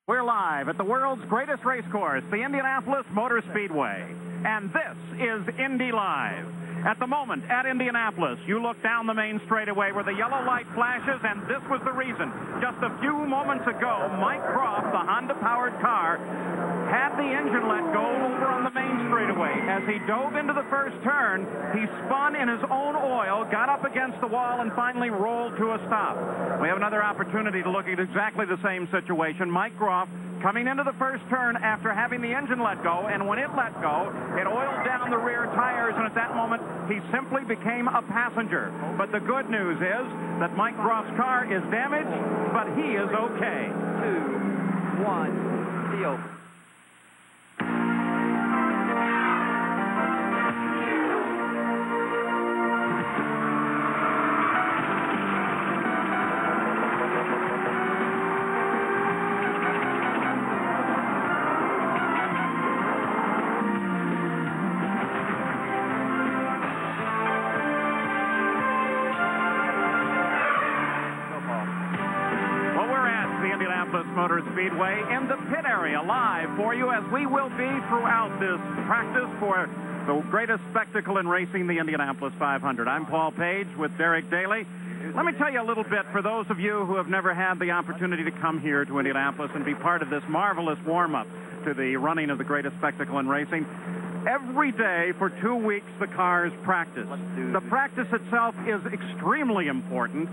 We're live at the world's greatest race course, the Indianapolis Motor Speedway. And this is Indy Live. At the moment, at Indianapolis, you look down the main straightaway where the yellow light flashes, and this was the reason. Just a few moments ago, Mike Croft, the Honda-powered car, had the engine let go over on the main straightaway. As he dove into the first turn, he spun in his own oil, got up against the wall, and finally rolled to a stop. We have another opportunity to look at exactly the same situation. Mike Croft coming into the first turn after having the engine let go, and when it let go, it oiled down the rear tires, and at that moment, he simply became a passenger. But the good news is that Mike Croft's car is damaged, but he is okay. 2, 1, the open. Motor Speedway in the pit area live for you, as we will be throughout this practice for the greatest spectacle in racing, the Indianapolis 500. I'm Paul Page with Derek Daly. Let me tell you a little bit for those of you who have never had the opportunity to come here to Indianapolis and be part of this marvelous warm-up to the running of the greatest spectacle in racing. Every day for 2 weeks, the cars practice. The practice itself is extremely important.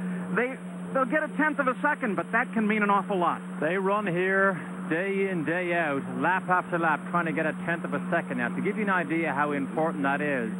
They'll get a tenth of a second, but that can mean an awful lot. They run here day in, day out, lap after lap, trying to get a tenth of a second. Now, to give you an idea how important that is,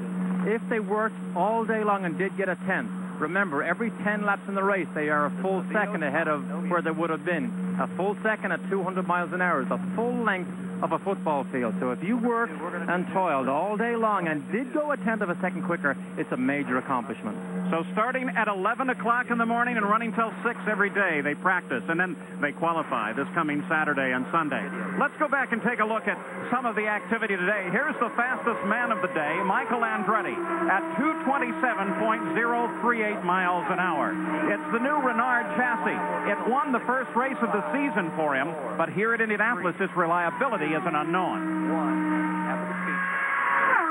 if they worked all day long and did get a tenth, remember, every 10 laps in the race, they are a full second ahead of where they would have been. A full second at 200 miles an hour is the full length of a football field. So if you worked and toiled all day long and did go a tenth of a second quicker, it's a major accomplishment. So starting at 11 o'clock in the morning and running till 6 every day, they practice, and then they qualify this coming Saturday and Sunday. Let's go back and take a look at some of the activity today. Here's the fastest man of the day, Michael Andretti, at 227.038 miles an hour. It's the new Reynard chassis. It won the first race of the season for him, but here at Indianapolis, its reliability is an unknown.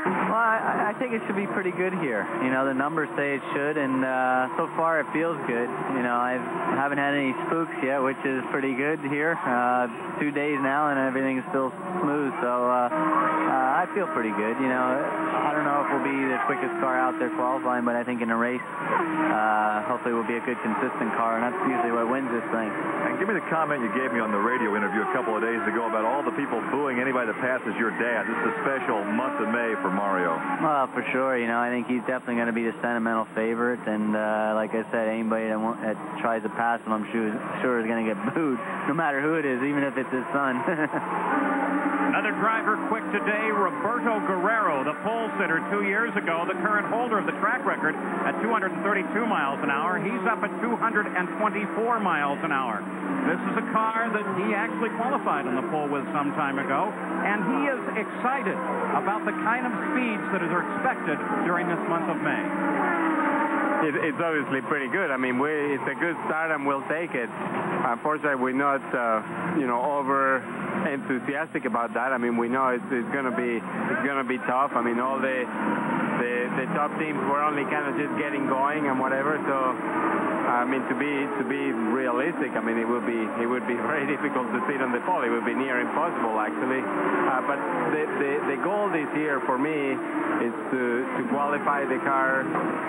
Well, I think it should be pretty good here. You know, the numbers say it should, and so far it feels good. You know, I haven't had any spooks yet, which is pretty good here. 2 days now, and everything's still smooth, so I feel pretty good. You know, I don't know if we'll be the quickest car out there qualifying, but I think in a race, hopefully we'll be a good, consistent car, and that's usually what wins this thing. And give me the comment you gave me on the radio interview a couple of days ago about all the people booing anybody that passes your dad. This is a special month of May for Mario. Well, for sure. You know, I think he's definitely going to be the sentimental favorite, and like I said, anybody that tries to pass him, I'm sure is going to get booed, no matter who it is, even if it's his son. Another driver quick today, Roberto Guerrero, the pole sitter 2 years ago, the current holder of the track record at 232 miles an hour. He's up at 224 miles an hour. This is a car that he actually qualified on the pole with some time ago, and he is excited about the kind of speeds that are expected during this month of May. It's obviously pretty good. I mean, it's a good start, and we'll take it. Unfortunately, we're not, over enthusiastic about that. I mean, we know it's going to be tough. I mean, all the top teams were only kind of just getting going and whatever. So, I mean, to be realistic, I mean, it would be very difficult to sit on the pole. It would be near impossible, actually. But the goal this year for me is to qualify the car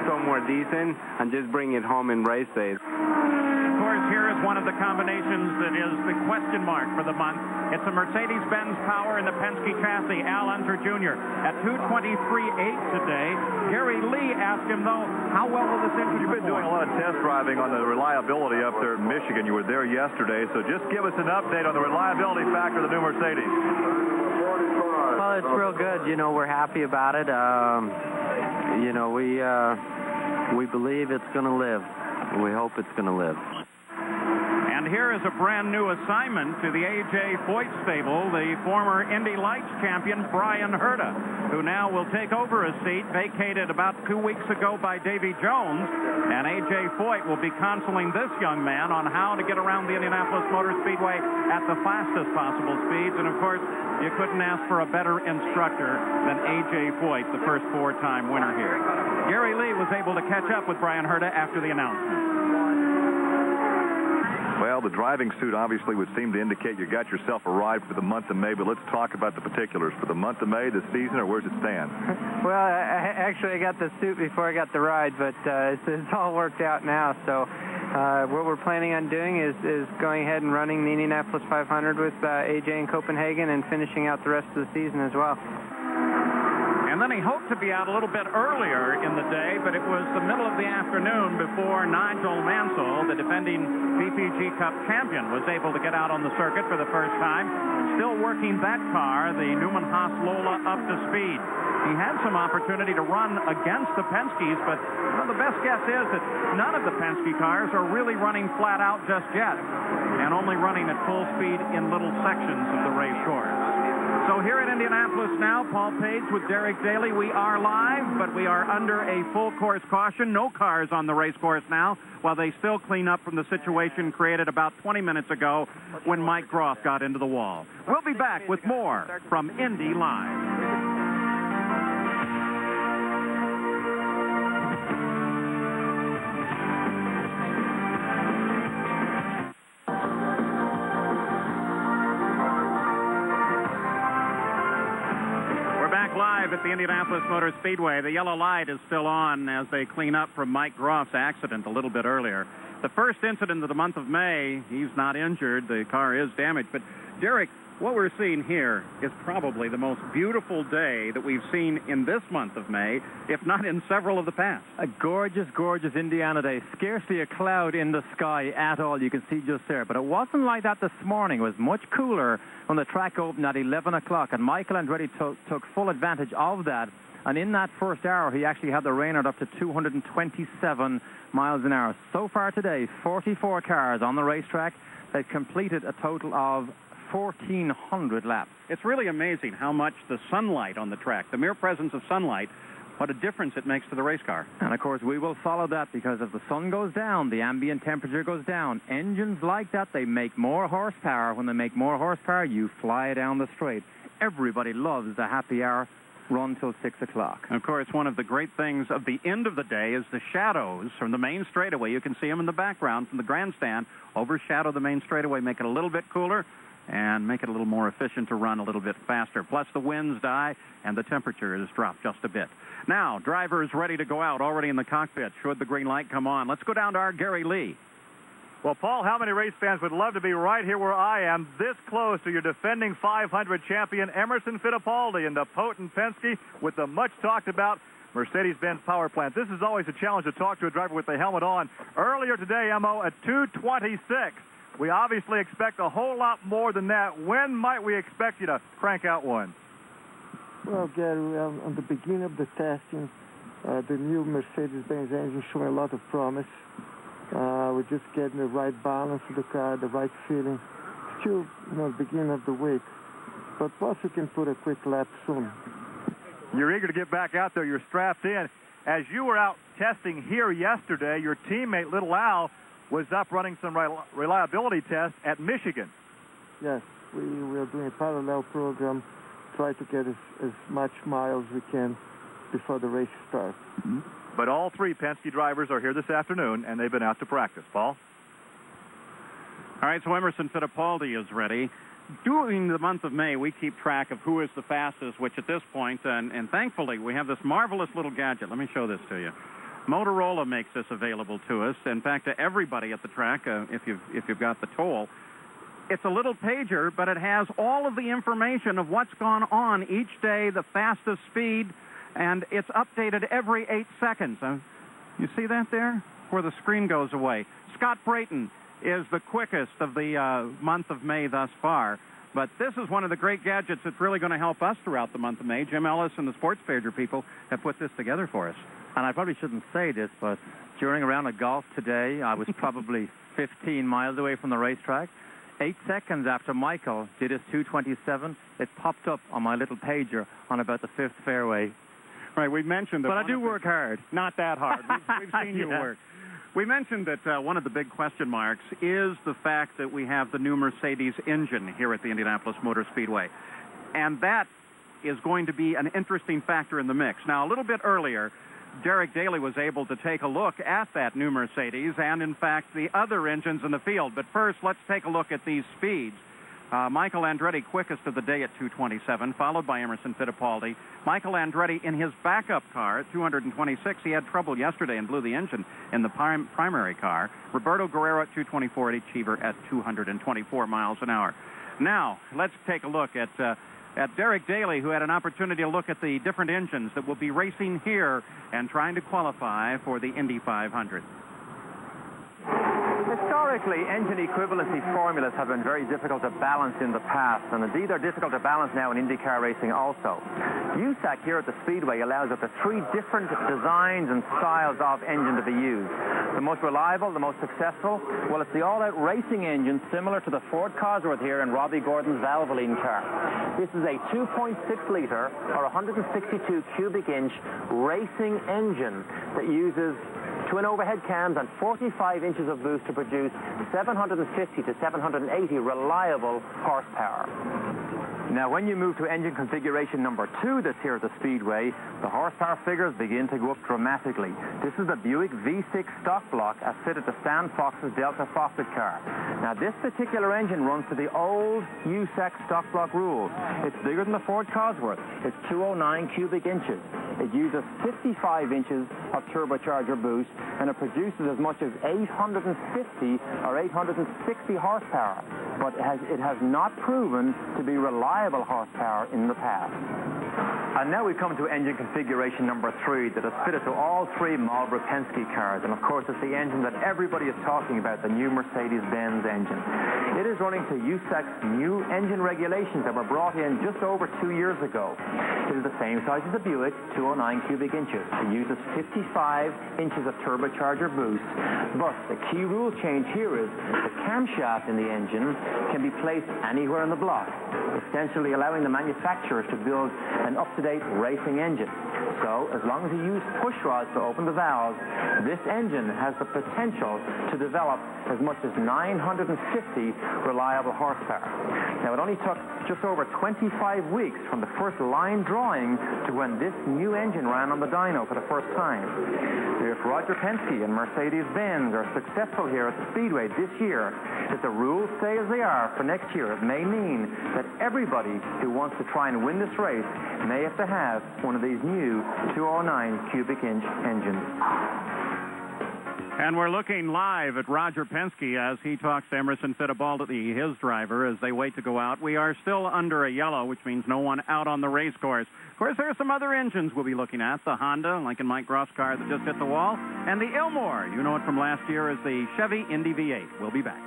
somewhere decent and just bring it home in race days. Of course, here is one of the combinations that is the question mark for the month. It's a Mercedes-Benz Power in the Penske chassis, Al Unser Jr. at 223.8 today. Gary Lee asked him, though, how well will this engine You've been doing a lot of test driving on the reliability up there in Michigan. You were there yesterday, so just give us an update on the reliability factor of the new Mercedes. Well, it's real good. You know, we're happy about it. We believe it's going to live. We hope it's going to live. And here is a brand new assignment to the A.J. Foyt stable, the former Indy Lights champion, Brian Herta, who now will take over a seat vacated about 2 weeks ago by Davy Jones. And A.J. Foyt will be counseling this young man on how to get around the Indianapolis Motor Speedway at the fastest possible speeds. And, of course, you couldn't ask for a better instructor than A.J. Foyt, the first four-time winner here. Gary Lee was able to catch up with Brian Herta after the announcement. Well, the driving suit obviously would seem to indicate you got yourself a ride for the month of May, but let's talk about the particulars. For the month of May, the season, or where's it stand? Well, actually, I got the suit before I got the ride, but it's all worked out now. So what we're planning on doing is going ahead and running the Indianapolis 500 with AJ in Copenhagen and finishing out the rest of the season as well. And then he hoped to be out a little bit earlier in the day, but it was the middle of the afternoon before Nigel Mansell, the defending VPG Cup champion, was able to get out on the circuit for the first time. Still working that car, the Newman Haas Lola, up to speed. He had some opportunity to run against the Penskes, but the best guess is that none of the Penske cars are really running flat out just yet, and only running at full speed in little sections of the race course. So here in Indianapolis now, Paul Page with Derek Daly. We are live, but we are under a full course caution. No cars on the race course now, while they still clean up from the situation created about 20 minutes ago when Mike Groff got into the wall. We'll be back with more from Indy Live. Live at the Indianapolis Motor Speedway. The yellow light is still on as they clean up from Mike Groff's accident a little bit earlier. The first incident of the month of May, he's not injured. The car is damaged. But, Derek, what we're seeing here is probably the most beautiful day that we've seen in this month of May, if not in several of the past. A gorgeous, gorgeous Indiana day. Scarcely a cloud in the sky at all. You can see just there. But it wasn't like that this morning. It was much cooler when the track opened at 11 o'clock. And Michael Andretti took full advantage of that. And in that first hour, he actually had the Reynard up to 227 miles an hour. So far today, 44 cars on the racetrack. They've completed a total of 1,400 laps. It's really amazing how much the sunlight on the track, the mere presence of sunlight, what a difference it makes to the race car. And, of course, we will follow that because if the sun goes down, the ambient temperature goes down. Engines like that, they make more horsepower. When they make more horsepower, you fly down the straight. Everybody loves the happy hour run till 6 o'clock. Of course, one of the great things of the end of the day is the shadows from the main straightaway. You can see them in the background from the grandstand. Overshadow the main straightaway, make it a little bit cooler, and make it a little more efficient to run a little bit faster. Plus, the winds die, and the temperature has dropped just a bit. Now, drivers ready to go out, already in the cockpit, should the green light come on. Let's go down to our Gary Lee. Well, Paul, how many race fans would love to be right here where I am, this close to your defending 500 champion, Emerson Fittipaldi, in the potent Penske with the much-talked-about Mercedes-Benz power plant. This is always a challenge to talk to a driver with the helmet on. Earlier today, Mo, at 2:26. We obviously expect a whole lot more than that. When might we expect you to crank out one? Well, Gary, on the beginning of the testing, the new Mercedes-Benz engine showing a lot of promise. We're just getting the right balance of the car, the right feeling. Still, the beginning of the week. But plus, we can put a quick lap soon. You're eager to get back out there. You're strapped in. As you were out testing here yesterday, your teammate, Little Al, was up running some reliability tests at Michigan. Yes, we are doing a parallel program, try to get as much miles we can before the race starts. Mm-hmm. But all three Penske drivers are here this afternoon, and they've been out to practice. Paul? All right, so Emerson Fittipaldi is ready. During the month of May, we keep track of who is the fastest, which at this point, and thankfully, we have this marvelous little gadget. Let me show this to you. Motorola makes this available to us. In fact, to everybody at the track, if you've got the toll. It's a little pager, but it has all of the information of what's gone on each day, the fastest speed, and it's updated every 8 seconds. You see that there? Where the screen goes away. Scott Brayton is the quickest of the month of May thus far. But this is one of the great gadgets that's really going to help us throughout the month of May. Jim Ellis and the Sports Pager people have put this together for us. And I probably shouldn't say this, but during a round of golf today, I was probably 15 miles away from the racetrack. 8 seconds after Michael did his 2:27, it popped up on my little pager on about the 5th fairway. Right, we mentioned that. But I do work hard. Not that hard. We've seen you work. We mentioned that one of the big question marks is the fact that we have the new Mercedes engine here at the Indianapolis Motor Speedway. And that is going to be an interesting factor in the mix. Now, a little bit earlier, Derek Daly was able to take a look at that new Mercedes and, in fact, the other engines in the field. But first, let's take a look at these speeds. Michael Andretti quickest of the day at 2:27, followed by Emerson Fittipaldi. Michael Andretti in his backup car at 226. He had trouble yesterday and blew the engine in the primary car. Roberto Guerrero at 224, Eddie Cheever at 224 miles an hour. Now, let's take a look at Derek Daly, who had an opportunity to look at the different engines that will be racing here and trying to qualify for the Indy 500. Historically, engine equivalency formulas have been very difficult to balance in the past, and indeed they're difficult to balance now in IndyCar racing also. USAC here at the Speedway allows up to 3 different designs and styles of engine to be used. The most reliable, the most successful, well, it's the all-out racing engine similar to the Ford Cosworth here in Robbie Gordon's Valvoline car. This is a 2.6-liter or 162 cubic inch racing engine that uses twin overhead cams and 45 inches of boost to produce 750 to 780 reliable horsepower. Now, when you move to engine configuration number 2 that's here at the Speedway, the horsepower figures begin to go up dramatically. This is the Buick V6 stock block as fitted to Stan Fox's Delta Fawcett car. Now, this particular engine runs to the old USAC stock block rules. It's bigger than the Ford Cosworth. It's 209 cubic inches. It uses 55 inches of turbocharger boost, and it produces as much as 850 or 860 horsepower. But it has not proven to be reliable horsepower in the past. And now we come to engine configuration number 3 that is fitted to all 3 Marlboro Penske cars. And of course, it's the engine that everybody is talking about, the new Mercedes-Benz engine. It is running to USAC's new engine regulations that were brought in just over 2 years ago. It is the same size as the Buick, 209 cubic inches. It uses 55 inches of turbocharger boost. But the key rule change here is the camshaft in the engine can be placed anywhere in the block, essentially allowing the manufacturers to build an up-to-date racing engine. So, as long as you use push rods to open the valves, this engine has the potential to develop as much as 950 reliable horsepower. Now, it only took just over 25 weeks from the first line drawing to when this new engine ran on the dyno for the first time. If Roger Penske and Mercedes-Benz are successful here at the Speedway this year, if the rules stay as they are for next year, it may mean that everybody who wants to try and win this race may have to have one of these new 209 cubic inch engines. And we're looking live at Roger Penske as he talks to Emerson Fittipaldi, his driver, as they wait to go out. We are still under a yellow, which means no one out on the race course. Of course, there are some other engines we'll be looking at. The Honda, Lincoln Mike Groff's car that just hit the wall, and the Ilmore. You know it from last year as the Chevy Indy V8. We'll be back.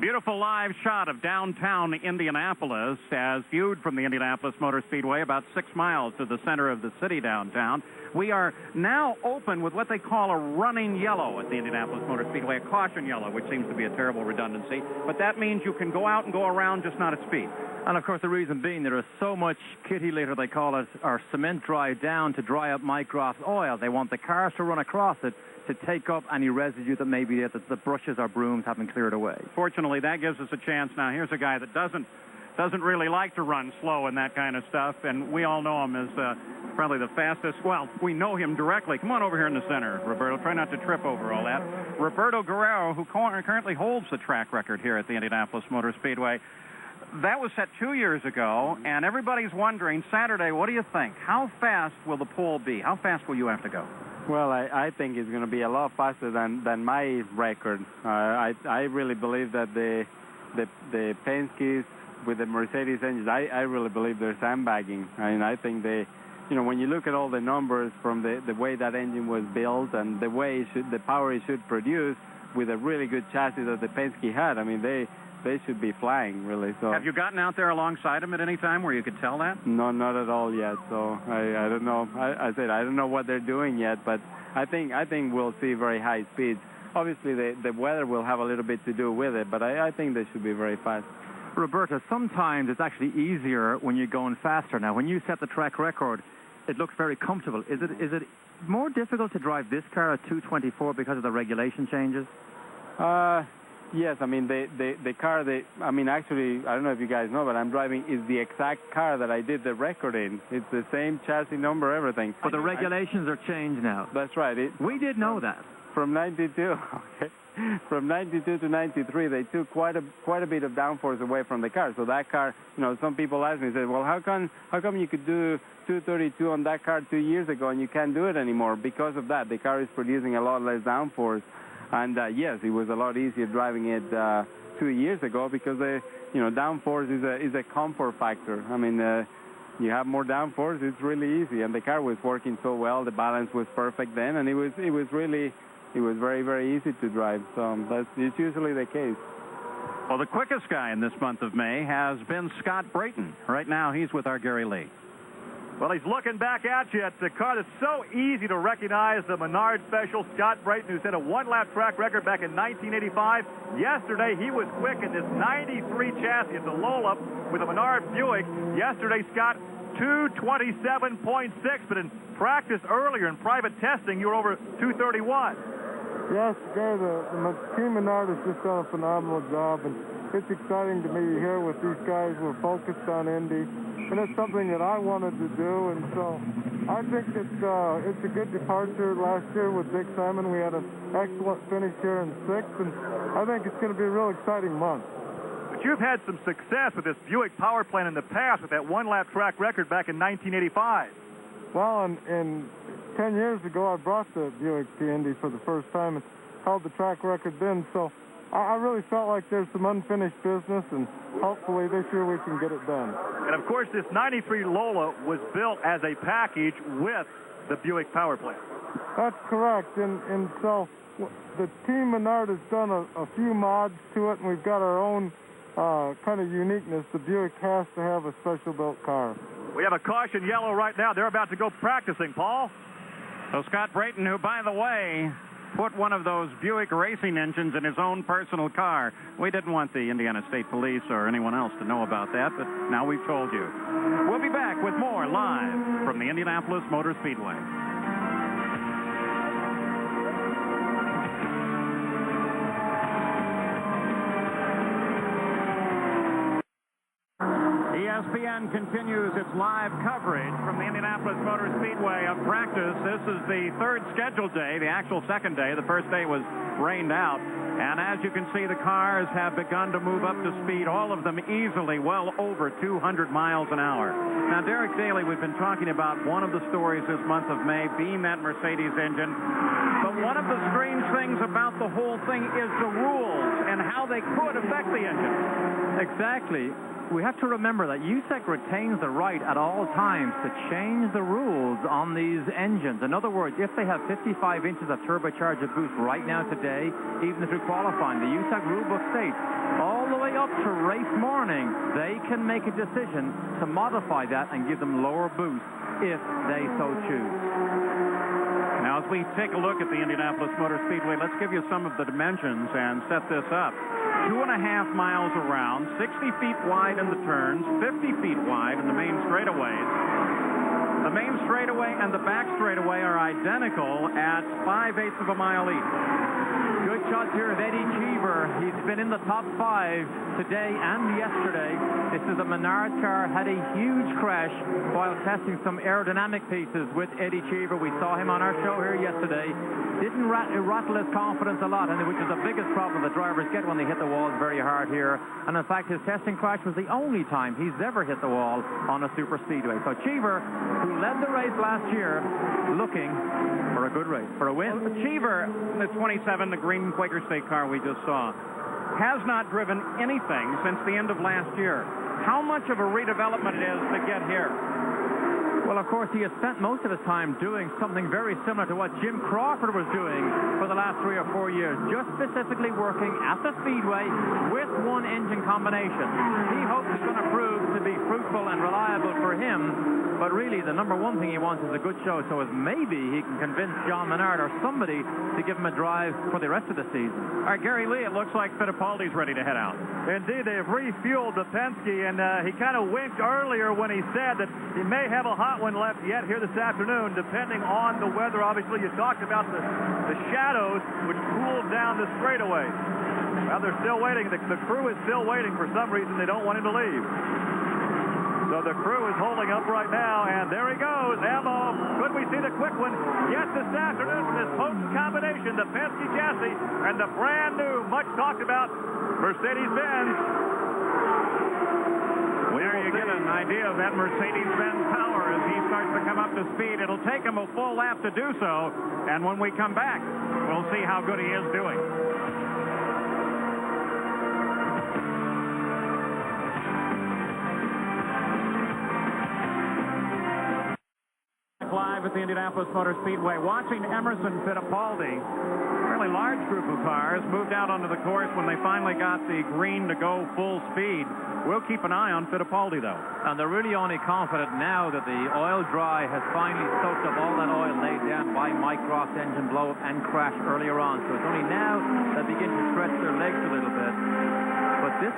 Beautiful live shot of downtown Indianapolis as viewed from the Indianapolis Motor Speedway about 6 miles to the center of the city downtown. We are now open with what they call a running yellow at the Indianapolis Motor Speedway, a caution yellow, which seems to be a terrible redundancy. But that means you can go out and go around, just not at speed. And of course, the reason being there is so much kitty litter, they call it, or cement dry down to dry up Mike Groff's oil. They want the cars to run across it to take up any residue that may be there that the brushes or brooms haven't cleared away. Fortunately, that gives us a chance. Now, here's a guy that doesn't really like to run slow and that kind of stuff, and we all know him as probably the fastest. Well, we know him directly. Come on over here in the center, Roberto. Try not to trip over all that. Roberto Guerrero, who currently holds the track record here at the Indianapolis Motor Speedway. That was set 2 years ago, and everybody's wondering, Saturday, what do you think? How fast will the pole be? How fast will you have to go? Well, I think it's going to be a lot faster than my record. I really believe that the Penske's with the Mercedes engines, I really believe they're sandbagging. I mean, I think when you look at all the numbers from the way that engine was built and the way the power it should produce, with a really good chassis that the Penske had. I mean, they should be flying, really. So have you gotten out there alongside them at any time where you could tell that? No, not at all yet. So I don't know. I said I don't know what they're doing yet, but I think we'll see very high speeds. Obviously, the weather will have a little bit to do with it, but I think they should be very fast. Roberta, sometimes it's actually easier when you're going faster. Now, when you set the track record, it looks very comfortable. Is it more difficult to drive this car at 224 because of the regulation changes? Yes, I mean, the car, I mean, actually, I don't know if you guys know, but I'm driving is the exact car that I did the record in. It's the same chassis number, everything. But the regulations are changed now. That's right. We did know that. From 92, okay. From 92 to 93, they took quite a bit of downforce away from the car. So that car, you know, some people ask me, said, well, how come you could do 232 on that car 2 years ago and you can't do it anymore? Because of that, the car is producing a lot less downforce. And yes, it was a lot easier driving it 2 years ago because downforce is a comfort factor. I mean, you have more downforce, it's really easy. And the car was working so well, the balance was perfect then, and it was very, very easy to drive. So it's usually the case. Well, the quickest guy in this month of May has been Scott Brayton. Right now, he's with our Gary Lee. Well, he's looking back at you at the car that's so easy to recognize, the Menard Special. Scott Brayton, who set a one-lap track record back in 1985. Yesterday, he was quick in this 93 chassis. It's a Lola with a Menard Buick. Yesterday, Scott, 227.6, but in practice earlier in private testing, you were over 231. Yes, Gary, the team Menard has just done a phenomenal job, and it's exciting to be here with these guys. We're focused on Indy. And it's something that I wanted to do, and so I think it's a good departure. Last year with Dick Simon, we had an excellent finish here in 6th, and I think it's going to be a real exciting month. But you've had some success with this Buick power plant in the past with that one-lap track record back in 1985. Well, and 10 years ago, I brought the Buick to Indy for the first time and held the track record then, so I really felt like there's some unfinished business, and hopefully this year we can get it done. And, of course, this 93 Lola was built as a package with the Buick power plant. That's correct, and so the team Menard has done a few mods to it, and we've got our own kind of uniqueness. The Buick has to have a special-built car. We have a caution yellow right now. They're about to go practicing, Paul. So Scott Brayton, who, by the way, put one of those Buick racing engines in his own personal car. We didn't want the Indiana State Police or anyone else to know about that, but now we've told you. We'll be back with more live from the Indianapolis Motor Speedway. ESPN continues its live coverage from the Indianapolis Motor Speedway of practice. This is the third scheduled day, the actual second day. The first day was rained out. And as you can see, the cars have begun to move up to speed, all of them easily well over 200 miles an hour. Now, Derek Daly, we've been talking about one of the stories this month of May being that Mercedes engine. But one of the strange things about the whole thing is the rules and how they could affect the engine. Exactly. We have to remember that USEC retains the right at all times to change the rules on these engines. In other words, if they have 55 inches of turbocharger boost right now today, even through qualifying, the USEC rulebook states all the way up to race morning, they can make a decision to modify that and give them lower boost if they so choose. Now, as we take a look at the Indianapolis Motor Speedway, let's give you some of the dimensions and set this up. 2.5 miles around, 60 feet wide in the turns, 50 feet wide in the main straightaways. The main straightaway and the back straightaway are identical at 5/8 of a mile each. Good shot here of Eddie Cheever. He's been in the top 5 today and yesterday. This is a Menard car, had a huge crash while testing some aerodynamic pieces with Eddie Cheever. We saw him on our show here yesterday. Didn't rattle his confidence a lot, and which is the biggest problem the drivers get when they hit the walls very hard here. And in fact, his testing crash was the only time he's ever hit the wall on a super speedway. So Cheever, who led the race last year, looking for a good race, for a win. Cheever, the 27, the green Quaker State car we just saw, has not driven anything since the end of last year. How much of a redevelopment it is to get here? Well, of course, he has spent most of his time doing something very similar to what Jim Crawford was doing for the last 3 or 4 years, just specifically working at the Speedway with one engine combination. He hopes it's going to prove to be fruitful and reliable for him, but really the number one thing he wants is a good show, so as maybe he can convince John Reynard or somebody to give him a drive for the rest of the season. All right, Gary Lee, it looks like Fittipaldi's ready to head out. Indeed, they have refueled the Penske, and he kind of winked earlier when he said that he may have a hot one left yet here this afternoon, depending on the weather. Obviously, you talked about the shadows, which cooled down the straightaway. Well, they're still waiting. The crew is still waiting. For some reason, they don't want him to leave. So the crew is holding up right now, and there he goes. Elmo, could we see the quick one? Yes, this afternoon from this potent combination, the Penske chassis and the brand new, much talked about Mercedes-Benz. There you get an idea of that Mercedes-Benz power as he starts to come up to speed. It'll take him a full lap to do so, and when we come back, we'll see how good he is doing. Live at the Indianapolis Motor Speedway, watching Emerson Fittipaldi. Fairly large group of cars moved out onto the course when they finally got the green to go full speed. We'll keep an eye on Fittipaldi, though. And they're really only confident now that the oil dry has finally soaked up all that oil laid down by Mike Ross's engine blow-up and crash earlier on. So it's only now they begin to stretch their legs a little bit. But this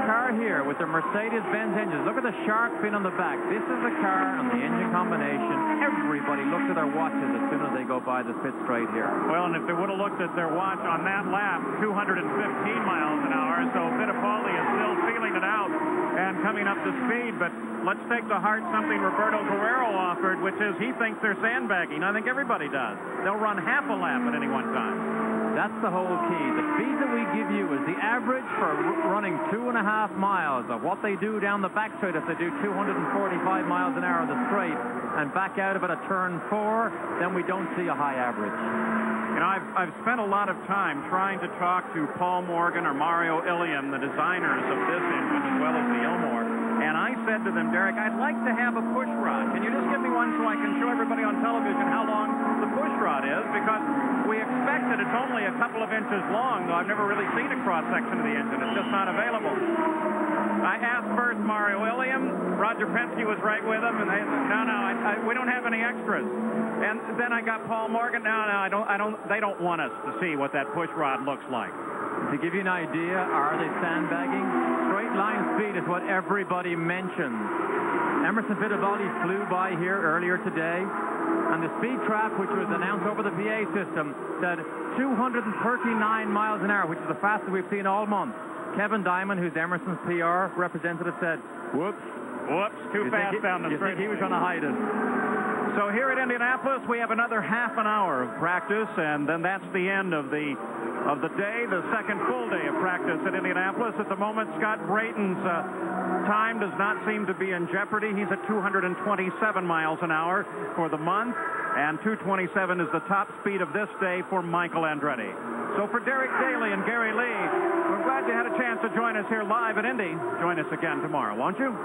car here with the Mercedes-Benz engines, look at the shark fin on the back. This is the car and the engine combination. Everybody looks at their watches as soon as they go by the pit straight here. Well, and if they would have looked at their watch on that lap, 215 miles an hour, so Fittipaldi is still feeling it out and coming up to speed. But let's take to heart something Roberto Guerrero offered, which is he thinks they're sandbagging. I think everybody does. They'll run half a lap at any one time. That's the whole key. The speed that we give you is the average for running 2.5 miles of what they do down the back straight if they do 245 miles an hour on the straight and back out of it at turn 4, then we don't see a high average. You know, I've spent a lot of time trying to talk to Paul Morgan or Mario Ilian, the designers of this engine, as well as the Ilmor. And I said to them, Derek, I'd like to have a push rod. Can you just give me one so I can show everybody on television how long the push rod is? Because we expect that it's only a couple of inches long, though I've never really seen a cross-section of the engine. It's just not available. I asked first Mario Ilian. Roger Penske was right with him, and they said, we don't have any extras. And then I got Paul Morgan. They don't want us to see what that push rod looks like. To give you an idea, are they sandbagging? Straight line speed is what everybody mentions. Emerson Fittipaldi flew by here earlier today, and the speed trap, which was announced over the PA system, said 239 miles an hour, which is the fastest we've seen all month. Kevin Diamond, who's Emerson's PR representative, said, whoops, too fast down the street. He was trying to hide it. So here at Indianapolis, we have another half an hour of practice, and then that's the end of the day, the second full day of practice at Indianapolis. At the moment, Scott Brayton's time does not seem to be in jeopardy. He's at 227 miles an hour for the month, and 227 is the top speed of this day for Michael Andretti. So for Derek Daly and Gary Lee, we're glad you had a chance to join us here live at Indy. Join us again tomorrow, won't you?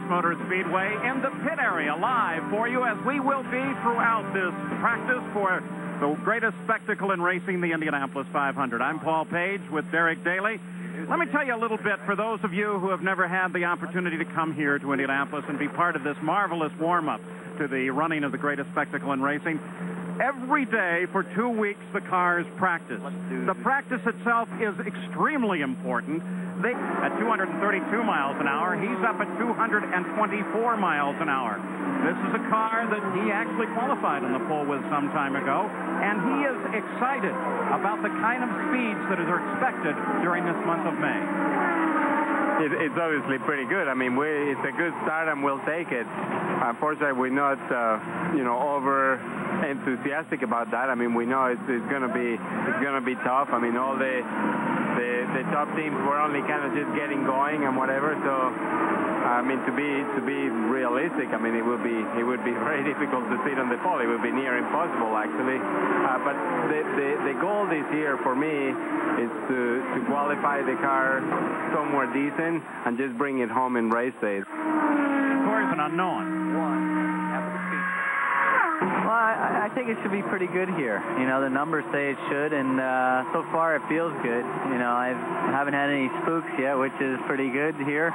Motor Speedway in the pit area live for you, as we will be throughout this practice for the greatest spectacle in racing, the Indianapolis 500. I'm Paul Page with Derek Daly. Let me tell you a little bit for those of you who have never had the opportunity to come here to Indianapolis and be part of this marvelous warm-up to the running of the greatest spectacle in racing. Every day for 2 weeks, the cars practice. The practice itself is extremely important. At 232 miles an hour, he's up at 224 miles an hour. This is a car that he actually qualified on the pole with some time ago, and he is excited about the kind of speeds that are expected during this month of May. it's obviously pretty good. I mean, it's a good start and we'll take it. Unfortunately, we're not, over enthusiastic about that. I mean, we know it's going to be tough. I mean, all the top teams were only kind of just getting going and whatever. So, I mean, to be realistic, I mean, it would be very difficult to sit on the pole. It would be near impossible, actually. But the goal this year for me is to qualify the car somewhere decent and just bring it home in race days. Score's an unknown. Well, I think it should be pretty good here. You know, the numbers say it should, and so far it feels good. You know, I haven't had any spooks yet, which is pretty good here.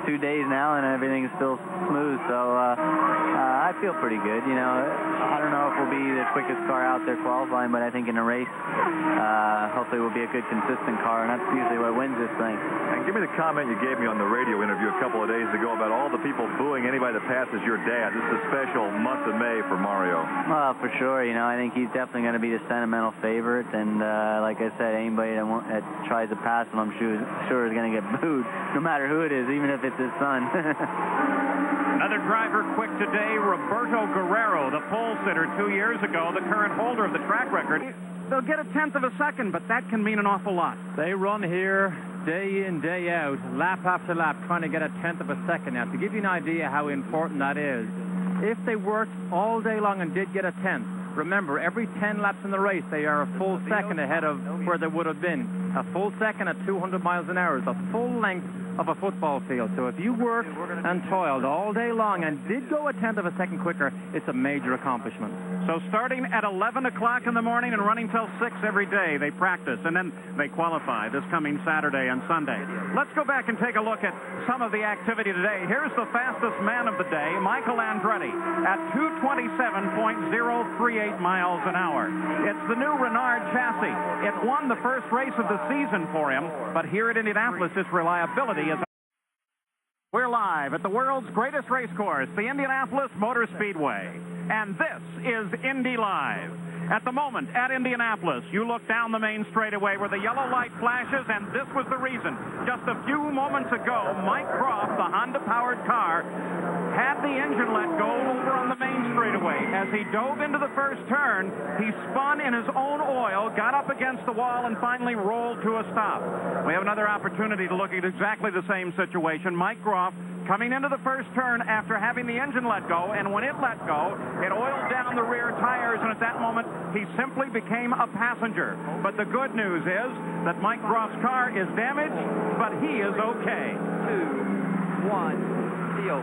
2 days now, and everything's still smooth, so I feel pretty good. You know, I don't know if we'll be the quickest car out there qualifying, but I think in a race, hopefully we'll be a good, consistent car, and that's usually what wins this thing. And give me the comment you gave me on the radio interview a couple of days ago about all the people booing anybody that passes your dad. This is a special month of May for Mario. Well, for sure. You know, I think he's definitely going to be the sentimental favorite, and like I said, anybody that tries to pass him, I'm sure is going to get booed, no matter who it is, even if it's his son. Another driver quick today, Roberto Guerrero, the pole sitter 2 years ago, the current holder of the track record. They'll get a tenth of a second, but that can mean an awful lot. They run here day in, day out, lap after lap, trying to get a tenth of a second. Now, to give you an idea how important that is, if they worked all day long and did get a tenth, remember, every 10 laps in the race, they are a full second ahead of where they would have been. A full second at 200 miles an hour is the full length of a football field. So if you worked and toiled all day long and did go a tenth of a second quicker, it's a major accomplishment. So starting at 11 o'clock in the morning and running till 6 every day, they practice, and then they qualify this coming Saturday and Sunday. Let's go back and take a look at some of the activity today. Here's the fastest man of the day, Michael Andretti, at 227.038 miles an hour. It's the new Reynard chassis. It won the first race of the season for him, but here at Indianapolis, its reliability is... We're live at the world's greatest race course, the Indianapolis Motor Speedway. And this is Indy Live. At the moment, at Indianapolis, you look down the main straightaway where the yellow light flashes, and this was the reason. Just a few moments ago, Mike Croft, the Honda-powered car, had the engine let go over on the main straightaway. As he dove into the first turn, he spun in his own oil, got up against the wall, and finally rolled to a stop. We have another opportunity to look at exactly the same situation. Mike Croft coming into the first turn after having the engine let go, and when it let go, it oiled down the rear tires, and at that moment, he simply became a passenger. But the good news is that Mike Croft's car is damaged, but he is okay. 2, 1, seal.